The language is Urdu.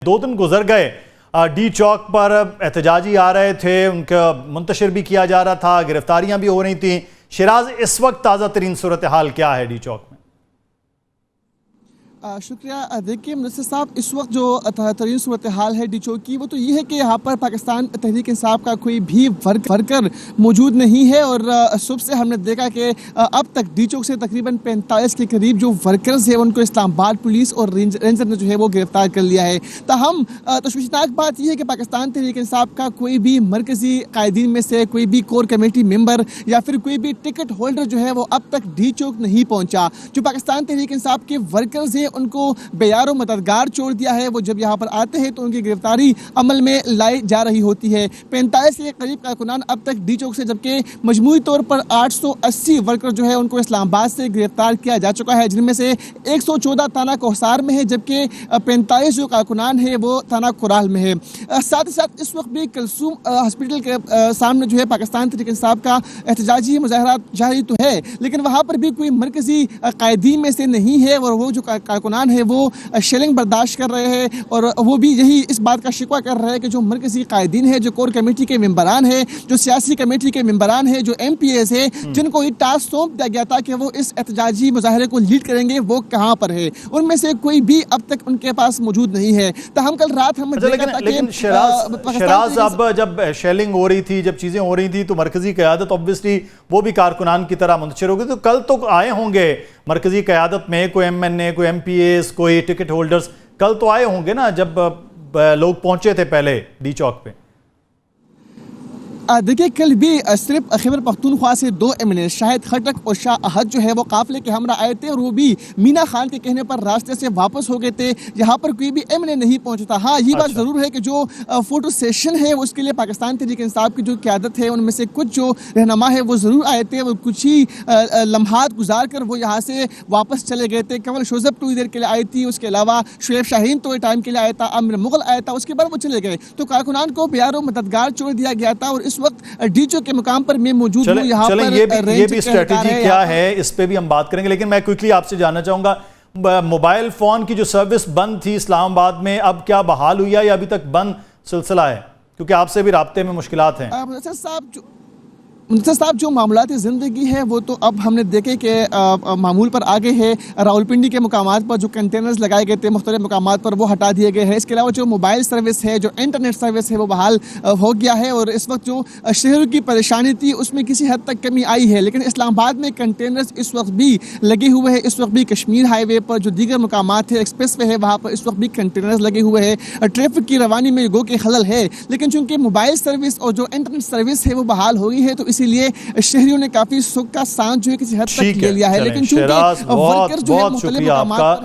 دو دن گزر گئے، ڈی چوک پر احتجاجی آ رہے تھے، ان کا منتشر بھی کیا جا رہا تھا، گرفتاریاں بھی ہو رہی تھیں۔ شیراز، اس وقت تازہ ترین صورتحال کیا ہے ڈی چوک میں؟ شکریہ۔ دیکھیے منصر صاحب، اس وقت جو ترین صورتحال ہے ڈی چوک کی، وہ تو یہ ہے کہ یہاں پر پاکستان تحریک انصاف کا کوئی بھی ورکر موجود نہیں ہے، اور صبح سے ہم نے دیکھا کہ اب تک ڈی چوک سے تقریباً 45 کے قریب جو ورکرز ہیں ان کو اسلام آباد پولیس اور رینجر نے جو ہے وہ گرفتار کر لیا ہے۔ تاہم تشویشناک بات یہ ہے کہ پاکستان تحریک انصاف کا کوئی بھی مرکزی قائدین میں سے کوئی بھی کور کمیٹی ممبر یا پھر کوئی بھی ٹکٹ ہولڈر جو ہے وہ اب تک ڈی چوک نہیں پہنچا۔ جو پاکستان تحریک انصاف کے ورکرز ہیں ان کو بے یار و مددگار چھوڑ دیا ہے، وہ جب یہاں پر آتے ہیں تو ان کی گرفتاری عمل میں لائی جا رہی ہوتی ہے۔ 45 کے قریب کارکنان اب تک ڈی چوک سے، جبکہ مجموعی طور پر 880 ورکر جو ہے ان کو اسلام آباد سے گرفتار کیا جا چکا ہے، جن میں سے 114 تھانہ کوہسار میں ہے، جبکہ 45 جو کارکنان ہیں وہ تھانہ کورال میں ہے۔ ساتھ ہی ساتھ اس وقت بھی کلثوم ہاسپٹل کے سامنے جو ہے پاکستان تحریک انصاف کا احتجاجی مظاہرات جاری تو ہے، لیکن وہاں پر بھی کوئی مرکزی قائدین میں سے نہیں ہے، اور وہ جو کارکنان ہیں وہ شیلنگ برداشت کر رہے ہیں، اور وہ بھی یہی اس بات کا شکوہ کر رہے ہیں کہ جو مرکزی قائدین ہیں، جو کور کمیٹی کے ممبران ہیں، جو سیاسی کمیٹی کے ممبران ہیں، جو ایم پی ایز ہیں، جن کو یہ ٹاسک سونپ دیا گیا تھا کہ وہ اس احتجاجی مظاہرے کو لیڈ کریں گے، وہ کہاں پر ہے؟ ان میں سے کوئی بھی اب تک ان کے پاس موجود نہیں ہے۔ تاہم کل رات ہم لیکن شیراز، اب جب شیلنگ ہو رہی تھی، جب چیزیں ہو رہی تھی، تو مرکزی قیادت اوبویسلی وہ بھی کارکنان کی طرح منتشر ہو گئی، تو کل تو آئے ہوں گے مرکزی قیادت میں کوئی ایم این اے، کوئی ایم پی ایز، کوئی ٹکٹ ہولڈرز، کل تو آئے ہوں گے نا جب لوگ پہنچے تھے پہلے ڈی چوک پہ؟ دیکھیں کل بھی صرف خیبر پختونخوا سے 2 ایم این اے شاہد خٹک اور شاہ احد جو ہے وہ قافلے کے ہمراہ آئے تھے، اور وہ بھی مینا خان کے کہنے پر راستے سے واپس ہو گئے تھے۔ یہاں پر کوئی بھی ایم این اے نہیں پہنچا تھا۔ ہاں، یہ بات ضرور ہے کہ جو فوٹو سیشن ہے اس کے لیے پاکستان تحریک انصاف کی جو قیادت ہے ان میں سے کچھ جو رہنما ہے وہ ضرور آئے تھے، وہ کچھ ہی لمحات گزار کر وہ یہاں سے واپس چلے گئے تھے۔ کنول شوزب تو دیر کے لیے آئی تھی، اس کے علاوہ شعیب شاہین تو ٹائم کے لیے آیا تھا، عامر مغل آیا تھا، اس کے بعد وہ چلے گئے۔ تو کارکنان کو بیار و مددگار چھوڑ دیا گیا تھا، اور اس وقت ڈی چوک کے مقام پر میں موجود ہوں۔ یہاں پر یہ بھی اسٹریٹجی کیا ہے، اس پہ بھی ہم بات کریں گے، لیکن میں کوئکلی آپ سے جاننا چاہوں گا، موبائل فون کی جو سروس بند تھی اسلام آباد میں، اب کیا بحال ہوئی ہے یا ابھی تک بند سلسلہ ہے؟ کیونکہ آپ سے بھی رابطے میں مشکلات ہیں۔ منصر صاحب، جو معاملات زندگی ہے وہ تو اب ہم نے دیکھے کہ معمول پر آگے ہے۔ راولپنڈی کے مقامات پر جو کنٹینرز لگائے گئے تھے مختلف مقامات پر، وہ ہٹا دیے گئے ہیں۔ اس کے علاوہ جو موبائل سروس ہے، جو انٹرنیٹ سروس ہے، وہ بحال ہو گیا ہے، اور اس وقت جو شہروں کی پریشانی تھی اس میں کسی حد تک کمی آئی ہے، لیکن اسلام آباد میں کنٹینرز اس وقت بھی لگے ہوئے ہیں۔ اس وقت بھی کشمیر ہائی وے پر جو دیگر مقامات ہیں، ایکسپریس وے ہے، وہاں پر اس وقت بھی کنٹینرز لگے ہوئے ہیں۔ ٹریفک کی روانی میں گو کے خلل ہے، لیکن چونکہ موبائل سروس اور جو انٹرنیٹ سروس ہے وہ بحال ہو گئی ہے، تو اسی لیے شہریوں نے کافی سکھ کا سانس جو ہے کسی حد تک لے لیا ہے۔ لیکن چونکہ ورکر جو ہے مختلف مقامات پر